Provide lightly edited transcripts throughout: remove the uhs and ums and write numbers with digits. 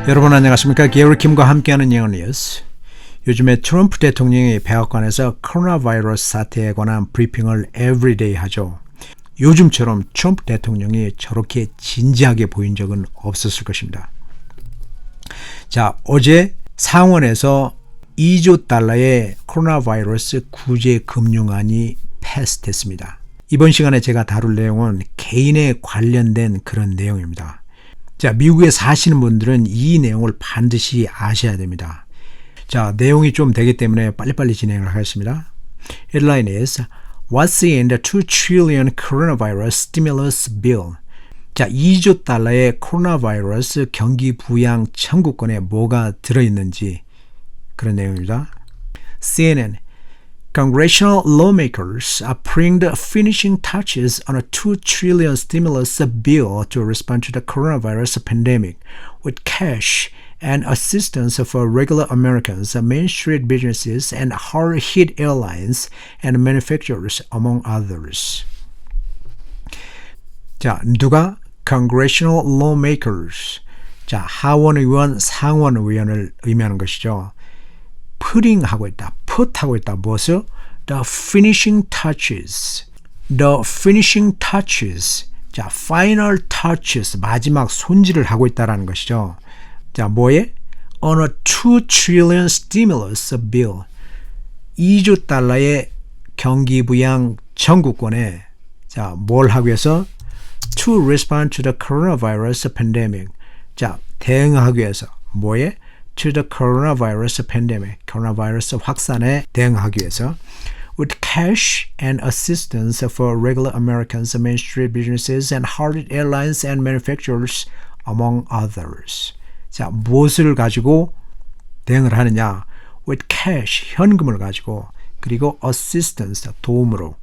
여러분 안녕하십니까? 게리 킴과 함께하는 영어 뉴스. 요즘에 트럼프 대통령이 백악관에서 코로나 바이러스 사태에 관한 브리핑을 에브리데이 하죠. 요즘처럼 트럼프 대통령이 저렇게 진지하게 보인 적은 없었을 것입니다. 자, 어제 상원에서 2조 달러의 코로나 바이러스 구제 금융안이 패스됐습니다. 이번 시간에 제가 다룰 내용은 개인에 관련된 그런 내용입니다. 자, 미국에 사시는 분들은 이 내용을 반드시 아셔야 됩니다. 자, 내용이 좀 되기 때문에 빨리빨리 진행을 하겠습니다. Headline is What's in the 2 trillion coronavirus stimulus bill? 자, 2조 달러의 코로나 바이러스 경기 부양 청구권에 뭐가 들어있는지 그런 내용입니다. CNN Congressional lawmakers are putting the finishing touches on a 2 trillion stimulus bill to respond to the coronavirus pandemic with cash and assistance for regular Americans, Main Street businesses, and hard-hit airlines and manufacturers, among others. 자, 누가? Congressional lawmakers. 자, 하원의원, 상원의원을 의미하는 것이죠. putting하고 있다, put하고 있다. 무엇을? The finishing touches. The finishing touches. 자, final touches. 마지막 손질을 하고 있다라는 것이죠. 자, 뭐에? On a 2 trillion stimulus bill. 2조 달러의 경기 부양 청구권에 자, 뭘 하기 위해서? To respond to the coronavirus pandemic. 자, 대응하기 위해서 뭐에? To the coronavirus pandemic. 코로나 바이러스 확산에 대응하기 위해서 with cash and assistance for regular Americans, Main Street businesses, and hard-hit airlines and manufacturers, among others. 자, 무엇을 가지고 대응을 하느냐? With cash, 현금을 가지고, 그리고 assistance, 도움으로.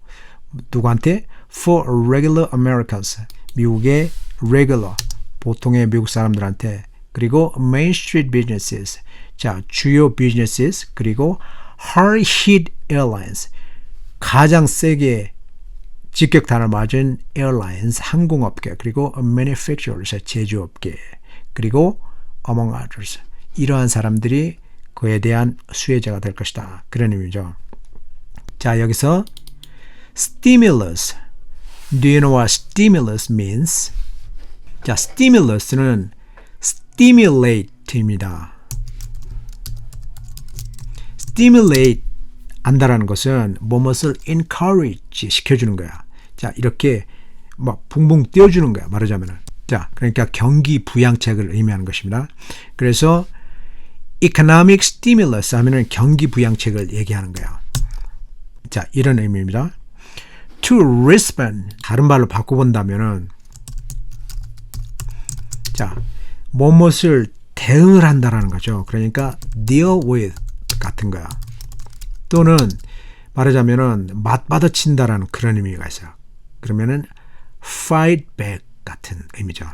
누구한테? For regular Americans, 미국의 regular, 보통의 미국 사람들한테. 그리고 Main Street businesses, 자, 주요 businesses, 그리고 hard-hit airlines, 가장 세게 직격탄을 맞은 airlines, 항공업계, 그리고 manufacturers, 제조업계, 그리고 among others, 이러한 사람들이 그에 대한 수혜자가 될 것이다. 그런 의미죠. 자, 여기서 stimulus. Do you know what stimulus means? 자, stimulus는 stimulate입니다. stimulate 한다라는 것은 무엇을 encourage 시켜주는 거야. 자, 이렇게 막 붕붕 띄워주는 거야. 말하자면은. 자, 그러니까 경기 부양책을 의미하는 것입니다. 그래서 economic stimulus 하면은 경기 부양책을 얘기하는 거야. 자, 이런 의미입니다. To respond, 다른 말로 바꿔본다면은 자, 무엇을 대응을 한다라는 거죠. 그러니까 deal with 같은 거야. 또는 말하자면은 맞받아친다라는 그런 의미가 있어요. 그러면은 fight back 같은 의미죠.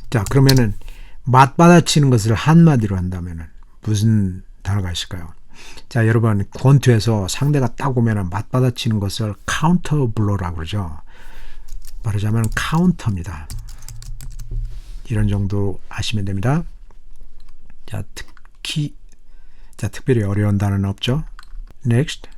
자, 그러면은 맞받아치는 것을 한마디로 한다면은 무슨 단어가 있을까요? 자, 여러분 권투에서 상대가 딱 오면은 맞받아치는 것을 카운터 블로라고 그러죠. 말하자면 카운터입니다. 이런 정도 아시면 됩니다. 자, 특별히 어려운 단어는 없죠. Next.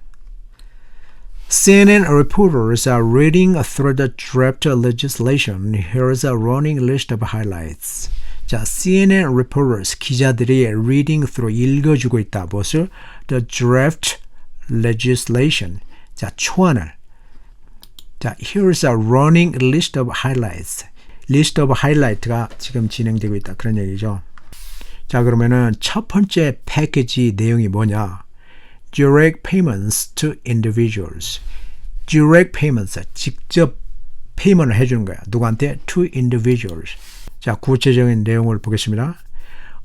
CNN reporters are reading through the draft legislation. Here's a running list of highlights. 자, CNN reporters, 기자들이 reading through, 읽어주고 있다. 무엇을? The draft legislation. 자, 초안을. 자, here's a running list of highlights. list of highlight가 지금 진행되고 있다. 그런 얘기죠. 자, 그러면은 첫 번째 패키지 내용이 뭐냐? Direct payments to individuals. Direct payments, 직접 페이먼트를 해주는 거야. 누구한테? To individuals. 자, 구체적인 내용을 보겠습니다.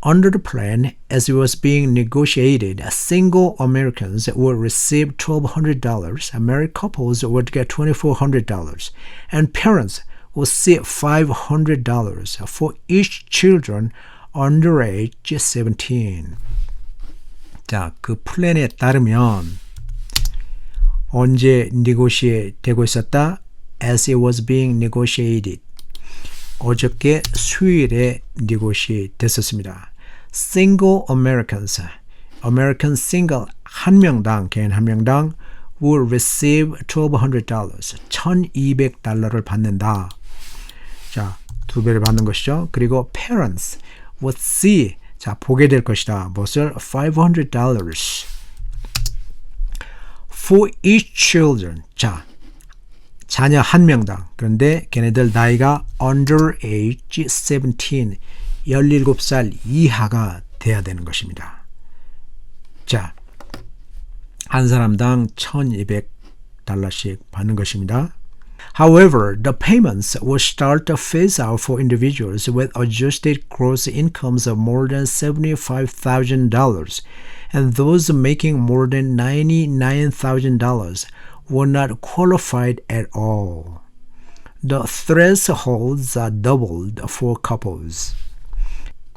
Under the plan, as it was being negotiated, single Americans would receive $1,200, married couples would get $2,400, and parents would receive $500 for each children under age 17. 자, 그 플랜에 따르면 언제 negotiate 되고 있었다? As it was being negotiated. 어저께 수요일에 네고시 됐었습니다. Single Americans, American single 한 명당, 개인 한 명당 will receive $1,200, $1,200를 받는다. 자, 두 배를 받는 것이죠. 그리고 parents would see, 자, 보게 될 것이다. 무엇을? $500 for each children. 자, 자녀 한 명당. 그런데 걔네들 나이가 under age 17, 17살 이하가 돼야 되는 것입니다. 자, 한 사람당 $1,200씩 받는 것입니다. However, the payments will start to phase out for individuals with adjusted gross incomes of more than $75,000, and those making more than $99,000 were not qualified at all. The thresholds are doubled for couples.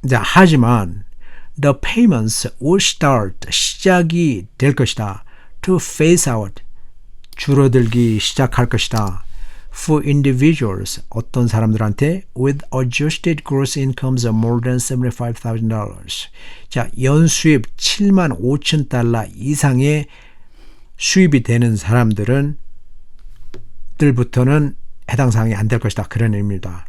자, 하지만 the payments will start, 시작이 될 것이다. to phase out, 줄어들기 시작할 것이다. for individuals, 어떤 사람들한테 with adjusted gross incomes of more than $75,000. 자, 연수입 $75,000 이상의 수입이 되는 사람들은 들부터는 해당 사항이 안 될 것이다. 그런 의미입니다.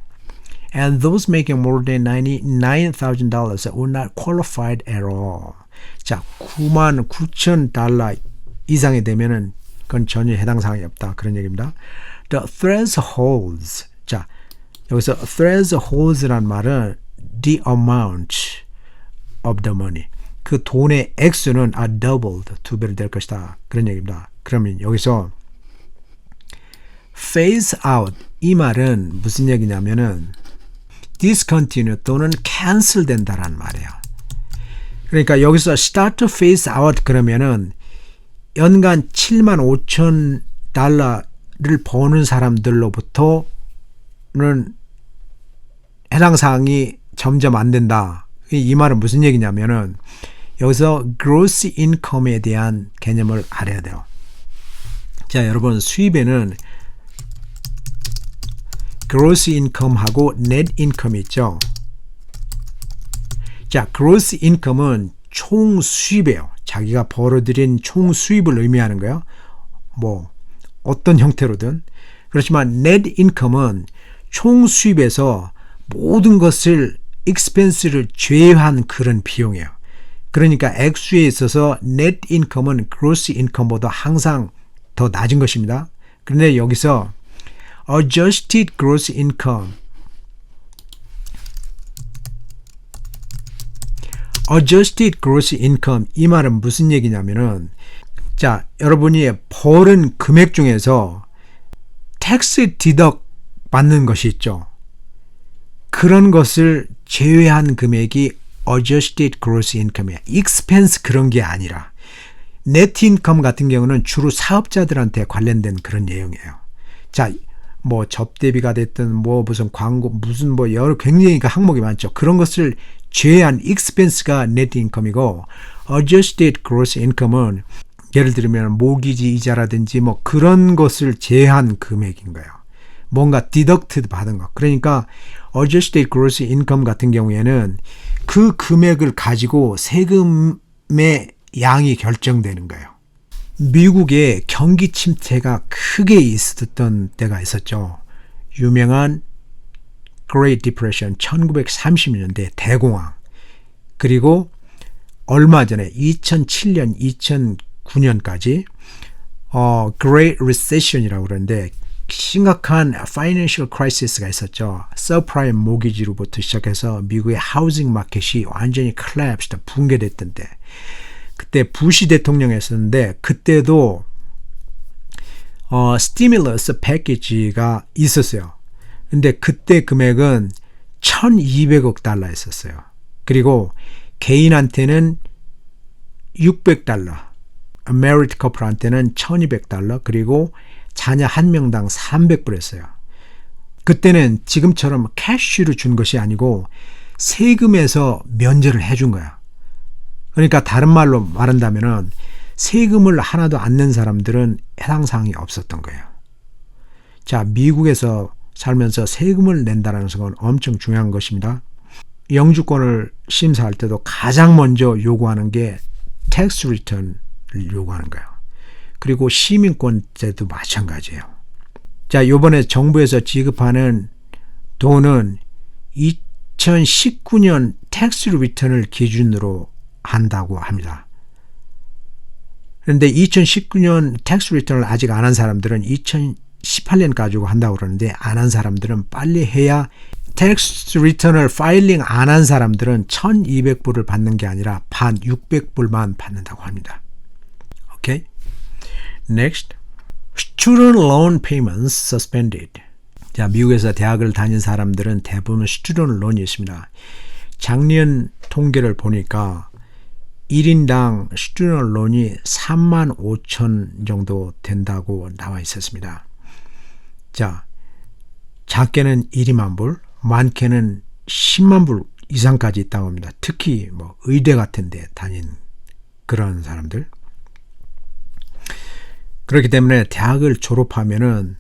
And those making more than $99,000 were not qualified at all. 자, $99,000 이상이 되면은 그건 전혀 해당 사항이 없다. 그런 얘기입니다. The thresholds. 자, 여기서 thresholds란 말은 the amount of the money. 그 돈의 액수는 are doubled, 두 배로 될 것이다. 그런 얘기입니다. 그러면 여기서 phase out 이 말은 무슨 얘기냐면은 discontinue 또는 cancel 된다라는 말이에요. 그러니까 여기서 start to phase out 그러면은 연간 $75,000를 버는 사람들로부터는 해당 사항이 점점 안 된다. 이 말은 무슨 얘기냐면은 여기서 gross income에 대한 개념을 알아야 돼요. 자, 여러분 수입에는 gross income하고 net income 있죠. 자, gross income은 총 수입이에요. 자기가 벌어들인 총 수입을 의미하는 거예요. 뭐 어떤 형태로든. 그렇지만 net income은 총 수입에서 모든 것을 expense를 제외한 그런 비용이에요. 그러니까 액수에 있어서 net income은 gross income보다 항상 더 낮은 것입니다. 그런데 여기서 adjusted gross income, adjusted gross income 이 말은 무슨 얘기냐면은 자, 여러분이 벌은 금액 중에서 tax deduct 받는 것이 있죠. 그런 것을 제외한 금액이 adjusted gross income이야. expense 그런 게 아니라 net income 같은 경우는 주로 사업자들한테 관련된 그런 내용이에요. 자, 뭐 접대비가 됐든 뭐 무슨 광고 무슨 뭐 여러 굉장히 그 항목이 많죠. 그런 것을 제외한 expense가 net income이고 adjusted gross income은 예를 들면 모기지 이자라든지 뭐 그런 것을 제외한 금액인 거예요. 뭔가 deducted 받은 거. 그러니까 adjusted gross income 같은 경우에는 그 금액을 가지고 세금의 양이 결정되는 거예요. 미국에 경기 침체가 크게 있었던 때가 있었죠. 유명한 Great Depression 1930년대 대공황. 그리고 얼마 전에 2007년, 2009년까지 Great Recession이라고 그러는데 심각한 Financial Crisis가 있었죠. 서프라임 모기지로부터 시작해서 미국의 하우징 마켓이 완전히 collapsed, 붕괴됐던 때. 그때 부시 대통령이었었는데 그때도 스티뮬러스 패키지가 있었어요. 근데 그때 금액은 $1,200억 있었어요. 그리고 개인한테는 $600, married couple한테는 $1,200, 그리고 자녀 한 명당 $300였어요. 그때는 지금처럼 캐시로 준 것이 아니고 세금에서 면제를 해준 거야. 그러니까 다른 말로 말한다면은 세금을 하나도 안 낸 사람들은 해당 사항이 없었던 거예요. 자, 미국에서 살면서 세금을 낸다는 것은 엄청 중요한 것입니다. 영주권을 심사할 때도 가장 먼저 요구하는 게 tax return을 요구하는 거예요. 그리고 시민권제도 마찬가지예요. 자, 이번에 정부에서 지급하는 돈은 2019년 tax return을 기준으로 한다고 합니다. 그런데 2019년 tax return을 아직 안 한 사람들은 2018년 가지고 한다고 그러는데 안 한 사람들은 빨리 해야 tax return을 파일링 안 한 사람들은 1,200불을 받는 게 아니라 반 600불만 받는다고 합니다. 오케이? Next. Student loan payments suspended. 자, 미국에서 대학을 다닌 사람들은 대부분 student loan이 있습니다. 작년 통계를 보니까 1인당 student loan이 35,000 정도 된다고 나와 있었습니다. 자, 작게는 1~2만 불, 많게는 10만 불 이상까지 있다고 합니다. 특히 뭐 의대 같은 데 다닌 그런 사람들. 그렇기 때문에 대학을 졸업하면은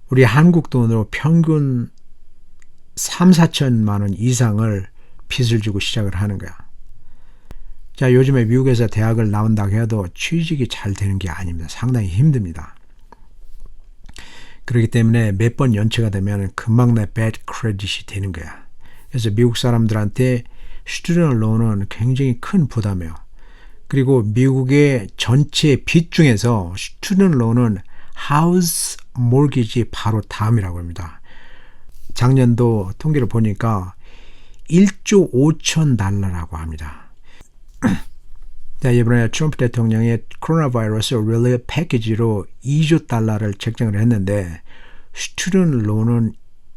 우리 한국 돈으로 평균 3~4천만 원 이상을 빚을 지고 시작을 하는 거야. 자, 요즘에 미국에서 대학을 나온다고 해도 취직이 잘 되는 게 아닙니다. 상당히 힘듭니다. 그렇기 때문에 몇 번 연체가 되면 금방 내 bad credit이 되는 거야. 그래서 미국 사람들한테 student loan은 굉장히 큰 부담이에요. 그리고 미국의 전체 빚 중에서 student loan은 house mortgage 바로 다음이라고 합니다. 작년도 통계를 보니까 1조 5천 달러라고 합니다. 자, 이번에 트럼프 대통령의 코로나 바이러스 릴리프 패키지로 2조 달러를 책정을 했는데 스튜던트 론은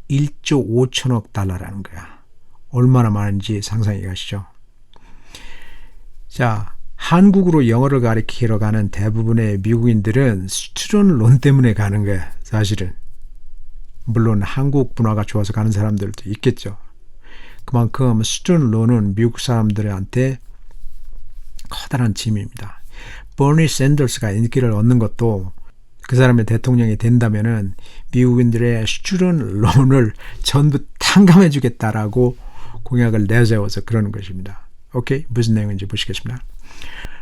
1조 5천억 달러라는 거야. 얼마나 많은지 상상해 가시죠. 자, 한국으로 영어를 가르치러 가는 대부분의 미국인들은 스튜던트 론 때문에 가는 거야. 사실은. 물론 한국 문화가 좋아서 가는 사람들도 있겠죠. 그만큼 스튜던트 론은 미국 사람들한테 커다란 짐입니다. 버니 샌더스가 인기를 얻는 것도 그 사람의 대통령이 된다면은 미국인들의 스튜던트 론을 전부 탕감해 주겠다라고 공약을 내세워서 그러는 것입니다. 오케이? 무슨 내용인지 보시겠습니다.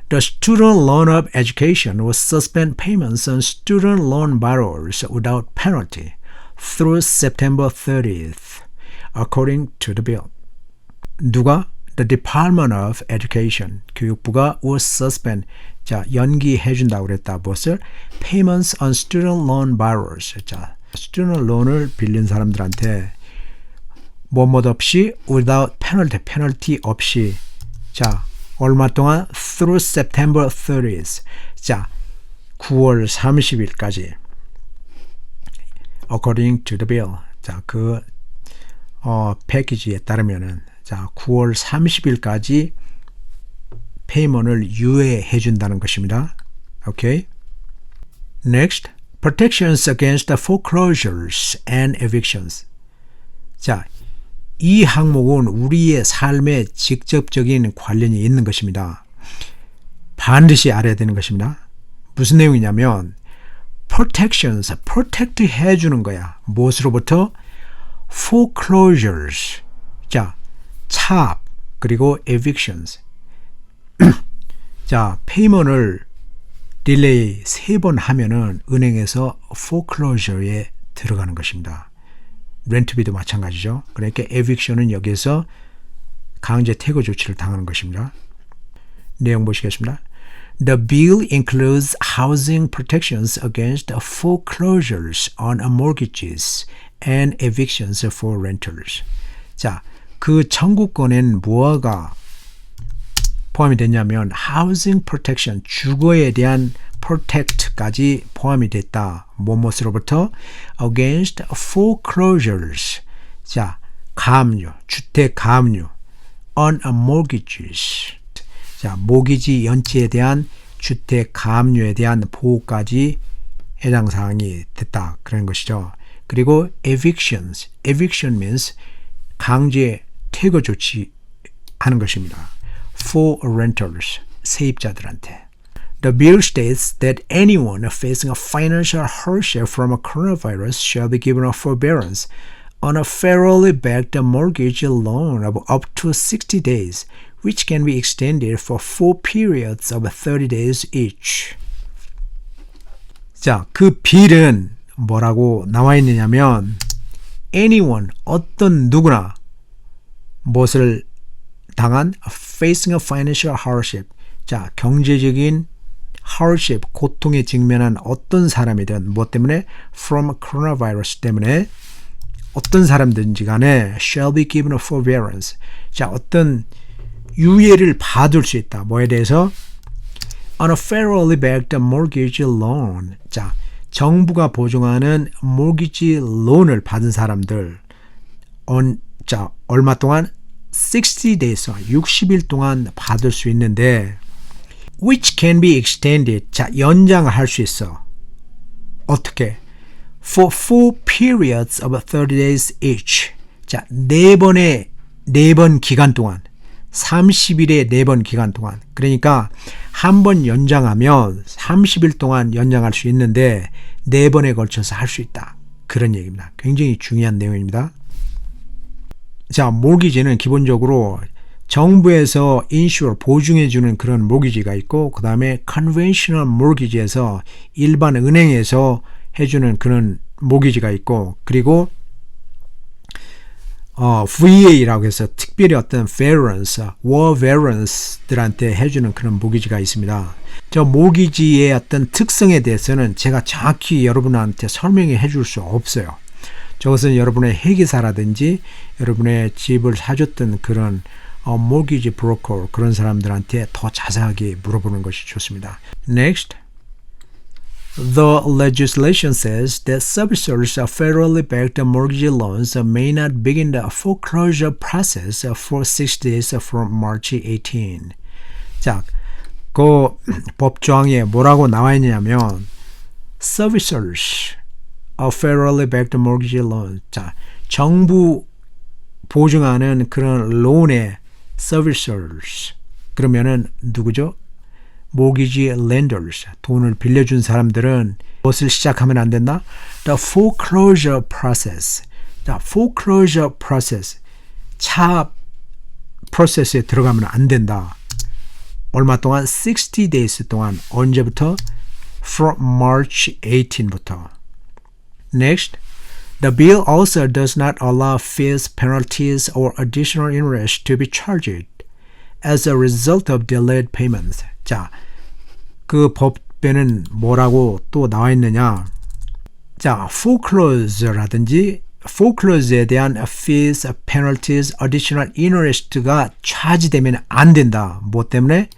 The student loan of education will suspend payments on student loan borrowers without penalty through September 30th, according to the bill. 누가? The Department of Education, 교육부가 will suspend, 자, 연기해 준다고 그랬다. 무엇을? Payments on student loan borrowers. 자, student loan을 빌린 사람들한테 뭐뭐 없이 without penalty, penalty 없이, 자, 얼마 동안? Through September 30th. 자, 9월 30일까지. According to the bill. 자, 그 패키지에 따르면은 자, 9월 30일까지 페이먼을 유예해 준다는 것입니다. 오케이. Next, protections against foreclosures and evictions. 자, 이 항목은 우리의 삶에 직접적인 관련이 있는 것입니다. 반드시 알아야 되는 것입니다. 무슨 내용이냐면 protections, protect 해주는 거야. 무엇으로부터? foreclosures. 자, 차압, 그리고 evictions. 자, 페이먼을 딜레이 3번 하면은 은행에서 foreclosure에 들어가는 것입니다. 렌트비도 마찬가지죠. 그러니까 eviction은 여기에서 강제 퇴거 조치를 당하는 것입니다. 내용 보시겠습니다. The bill includes housing protections against foreclosures on mortgages and evictions for renters. 자, 그 청구권엔 무엇가 포함이 됐냐면 housing protection, 주거에 대한 protect까지 포함이 됐다. 뭐뭐으로부터? against foreclosures. 자, 가압류, 주택 가압류. on mortgages. 자, 모기지 연체에 대한 주택 가압류에 대한 보호까지 해당 사항이 됐다. 그런 것이죠. 그리고 evictions. eviction means 강제 퇴거 조치하는 것입니다. For renters, 세입자들한테. The bill states that anyone facing a financial hardship from a coronavirus shall be given a forbearance on a federally backed mortgage loan of up to 60 days, which can be extended for 4 periods of 30 days each. 자, 그 빌은 뭐라고 나와 있느냐면 anyone, 어떤 누구나 무엇을 당한 facing a financial hardship. 자, 경제적인 hardship, 고통에 직면한 어떤 사람이든 뭐 때문에 from coronavirus 때문에 어떤 사람든지 간에 shall be given a forbearance. 자, 어떤 유예를 받을 수 있다. 뭐에 대해서? On a federally backed mortgage loan. 자, 정부가 보증하는 mortgage loan을 받은 사람들 자, 얼마 동안? 60 days, 60일 동안 받을 수 있는데 which can be extended. 자, 연장을 할 수 있어. 어떻게? For 4 periods of 30 days each. 자, 4번 기간 동안 30일의 4번 기간 동안. 그러니까 한 번 연장하면 30일 동안 연장할 수 있는데 4번에 걸쳐서 할 수 있다. 그런 얘기입니다. 굉장히 중요한 내용입니다. 자, 모기지는 기본적으로 정부에서 인슈어 보증해주는 그런 모기지가 있고 그 다음에 conventional mortgage에서 일반 은행에서 해주는 그런 모기지가 있고 그리고 VA라고 해서 특별히 어떤 veterans, war veterans들한테 해주는 그런 모기지가 있습니다. 저 모기지의 어떤 특성에 대해서는 제가 정확히 여러분한테 설명해 줄 수 없어요. 저것은 여러분의 회계사라든지 여러분의 집을 사줬던 그런 mortgage broker 그런 사람들한테 더 자세하게 물어보는 것이 좋습니다. Next. The legislation says that servicers of federally backed mortgage loans may not begin the foreclosure process for 6 days from March 18. 자, 그 법조항에 뭐라고 나와 있냐면 servicers of federally backed mortgage loans. 자, 정부 보증하는 그런 론의 servicers. 그러면은 누구죠? mortgage lenders, 돈을 빌려준 사람들은 무엇을 시작하면 안 된다? The foreclosure process. 자, foreclosure process. 차 프로세스에 들어가면 안 된다. 얼마 동안? 60 days 동안. 언제부터? From March 18부터. Next. The bill also does not allow fees, penalties, or additional interest to be charged as a result of delayed payments. 자, 그 법에는 뭐라고 또 나와 있느냐? 자, foreclosure라든지 foreclosure에 대한 fees, penalties, additional interest가 차지되면 안 된다. 뭐 때문에?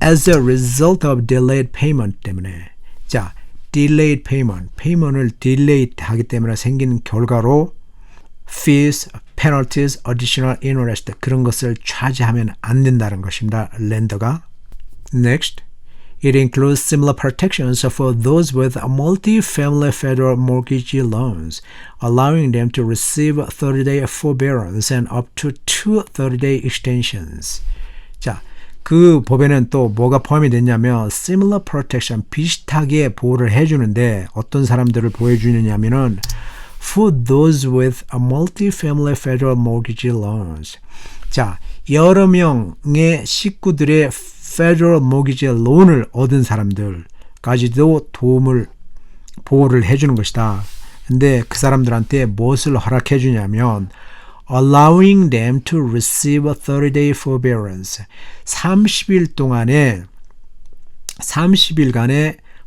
As a result of delayed payment 때문에. 자, delayed payment, payment을 delay 하기 때문에 생긴 결과로 fees, penalties, additional interest 그런 것을 차지하면 안 된다는 것입니다. 렌더가. Next, it includes similar protections for those with multi-family federal mortgage loans, allowing them to receive 30-day forbearance and up to 2 30-day extensions. 자, 그 법에는 또 뭐가 포함이 됐냐면 similar protection, 비슷하게 보호를 해주는데 어떤 사람들을 보호해주느냐면은 for those with multi-family federal mortgage loans. 자, 여러 명의 식구들의 federal mortgage loan을 얻은 사람들까지도 보호를 해주는 것이다. 근데 그 사람들한테 무엇을 허락해 주냐면 allowing them to receive a 30-day forbearance. 30일간의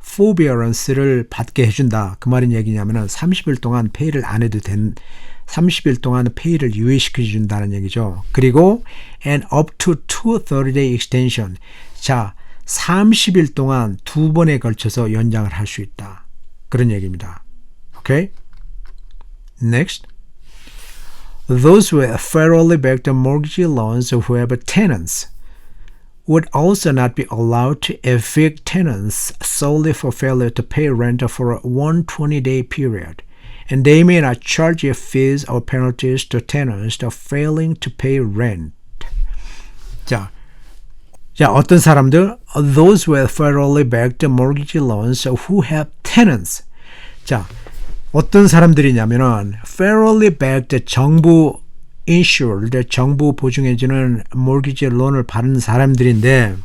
forbearance를 받게 해준다. 그 말은 얘기냐면 30일 동안 페이를 안 해도 30일 동안 페이를 유예시켜 준다는 얘기죠. 그리고 and up to 2 30-day extension. 자, 30일 동안 2번에 걸쳐서 연장을 할 수 있다. 그런 얘기입니다. 오케이? Next. Those with federally backed mortgage loans who have tenants would also not be allowed to evict tenants solely for failure to pay rent for a 120-day period, and they may not charge fees or penalties to tenants for failing to pay rent. 자, 자, 어떤 사람들? Those with federally backed mortgage loans who have tenants. 자, 어떤 사람들이냐면은 federally backed 정부 insured, 정부 보증해주는 mortgage 론을 받는 사람들인데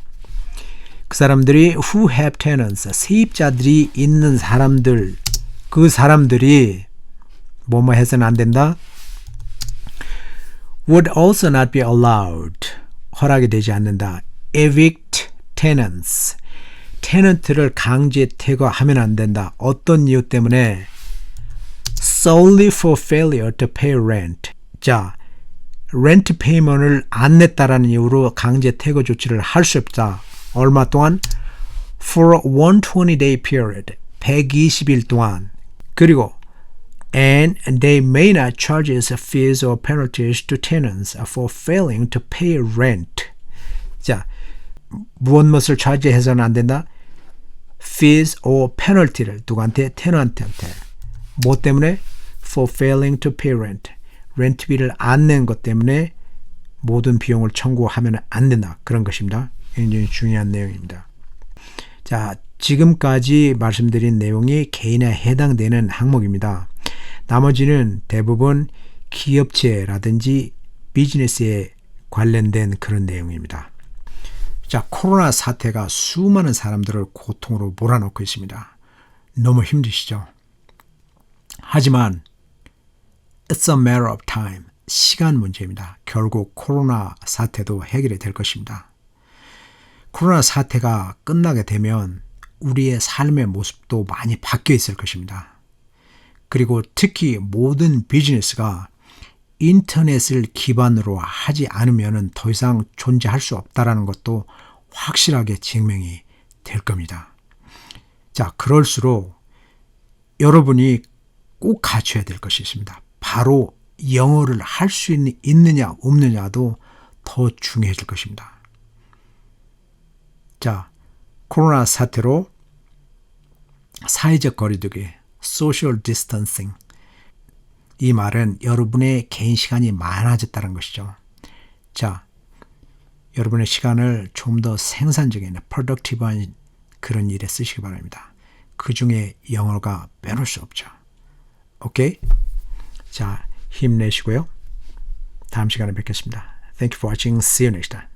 그 사람들이 who have tenants, 세입자들이 있는 사람들, 그 사람들이 뭐뭐 해서는 안 된다? would also not be allowed, 허락이 되지 않는다. evict tenants, 테넌트를 강제 퇴거하면 안 된다. 어떤 이유 때문에? solely for failure to pay rent. 자, 렌트 페이먼트를 안 냈다라는 이유로 강제 퇴거 조치를 할 수 없다. 얼마 동안? for a 120-day period, 120일 동안. 그리고 and they may not charge fees or penalties to tenants for failing to pay rent. 자, 무엇을 차지해서는 안 된다? fees or penalty를 누구한테? 테넌트한테. 뭐 때문에? for failing to pay rent. 렌트비를 안 낸 것 때문에 모든 비용을 청구하면 안 된다. 그런 것입니다. 굉장히 중요한 내용입니다. 자, 지금까지 말씀드린 내용이 개인에 해당되는 항목입니다. 나머지는 대부분 기업체라든지 비즈니스에 관련된 그런 내용입니다. 자, 코로나 사태가 수많은 사람들을 고통으로 몰아넣고 있습니다. 너무 힘드시죠? 하지만 It's a matter of time. 시간 문제입니다. 결국 코로나 사태도 해결이 될 것입니다. 코로나 사태가 끝나게 되면 우리의 삶의 모습도 많이 바뀌어 있을 것입니다. 그리고 특히 모든 비즈니스가 인터넷을 기반으로 하지 않으면 더 이상 존재할 수 없다는 것도 확실하게 증명이 될 겁니다. 자, 그럴수록 여러분이 꼭 갖춰야 될 것이 있습니다. 바로 영어를 할 수 있느냐 없느냐도 더 중요해질 것입니다. 자, 코로나 사태로 사회적 거리두기, social distancing, 이 말은 여러분의 개인 시간이 많아졌다는 것이죠. 자, 여러분의 시간을 좀 더 생산적인, productive한 그런 일에 쓰시기 바랍니다. 그 중에 영어가 빼놓을 수 없죠. 오케이? 자, 힘내시고요. 다음 시간에 뵙겠습니다. Thank you for watching. See you next time.